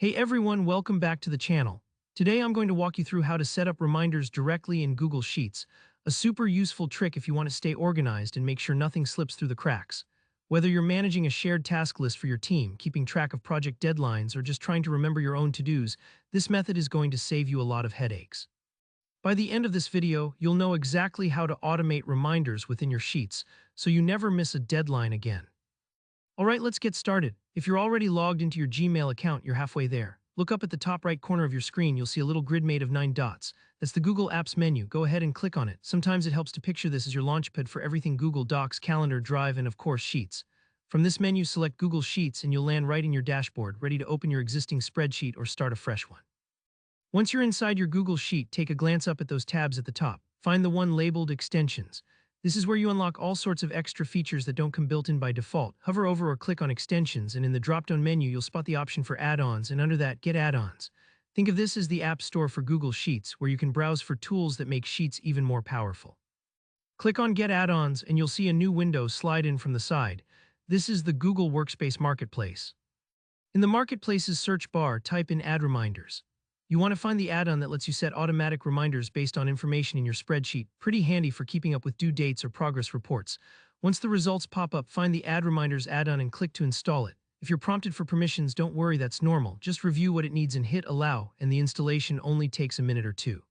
Hey everyone, welcome back to the channel. Today I'm going to walk you through how to set up reminders directly in Google Sheets, a super useful trick if you want to stay organized and make sure nothing slips through the cracks. Whether you're managing a shared task list for your team, keeping track of project deadlines, or just trying to remember your own to-dos, this method is going to save you a lot of headaches. By the end of this video, you'll know exactly how to automate reminders within your sheets, so you never miss a deadline again. Alright, let's get started. If you're already logged into your Gmail account, you're halfway there. Look up at the top right corner of your screen, you'll see a little grid made of 9 dots. That's the Google Apps menu. Go ahead and click on it. Sometimes it helps to picture this as your launchpad for everything Google Docs, Calendar, Drive, and of course Sheets. From this menu, select Google Sheets and you'll land right in your dashboard, ready to open your existing spreadsheet or start a fresh one. Once you're inside your Google Sheet, take a glance up at those tabs at the top. Find the one labeled Extensions. This is where you unlock all sorts of extra features that don't come built in by default. Hover over or click on Extensions, and in the drop-down menu, you'll spot the option for add-ons, and under that, Get Add-ons. Think of this as the App Store for Google Sheets, where you can browse for tools that make Sheets even more powerful. Click on Get Add-ons, and you'll see a new window slide in from the side. This is the Google Workspace Marketplace. In the Marketplace's search bar, type in Add Reminders. You want to find the add-on that lets you set automatic reminders based on information in your spreadsheet. Pretty handy for keeping up with due dates or progress reports. Once the results pop up, find the Add Reminders add-on and click to install it. If you're prompted for permissions, don't worry, that's normal. Just review what it needs and hit Allow, and the installation only takes a minute or two.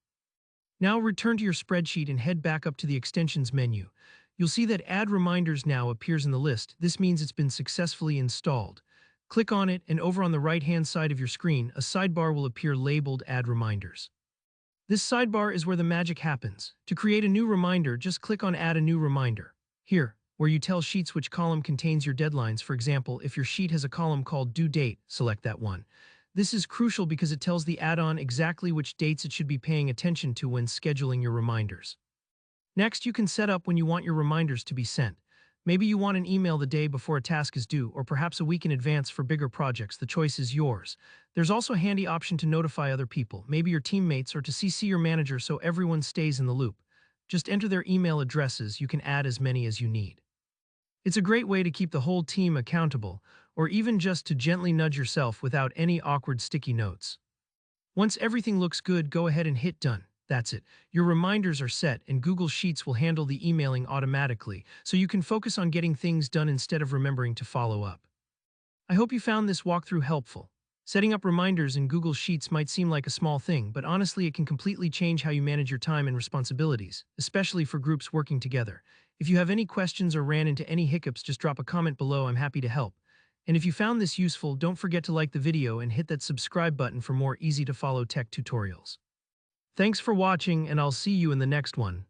Now return to your spreadsheet and head back up to the Extensions menu. You'll see that Add Reminders now appears in the list. This means it's been successfully installed. Click on it, and over on the right-hand side of your screen, a sidebar will appear labeled Add Reminders. This sidebar is where the magic happens. To create a new reminder, just click on Add a New Reminder. Here, where you tell Sheets which column contains your deadlines. For example, if your sheet has a column called Due Date, select that one. This is crucial because it tells the add-on exactly which dates it should be paying attention to when scheduling your reminders. Next, you can set up when you want your reminders to be sent. Maybe you want an email the day before a task is due, or perhaps a week in advance for bigger projects. The choice is yours. There's also a handy option to notify other people, maybe your teammates, or to CC your manager so everyone stays in the loop. Just enter their email addresses. You can add as many as you need. It's a great way to keep the whole team accountable, or even just to gently nudge yourself without any awkward sticky notes. Once everything looks good, go ahead and hit Done. That's it. Your reminders are set, and Google Sheets will handle the emailing automatically, so you can focus on getting things done instead of remembering to follow up. I hope you found this walkthrough helpful. Setting up reminders in Google Sheets might seem like a small thing, but honestly it can completely change how you manage your time and responsibilities, especially for groups working together. If you have any questions or ran into any hiccups, just drop a comment below. I'm happy to help. And if you found this useful, don't forget to like the video and hit that subscribe button for more easy-to-follow tech tutorials. Thanks for watching, and I'll see you in the next one.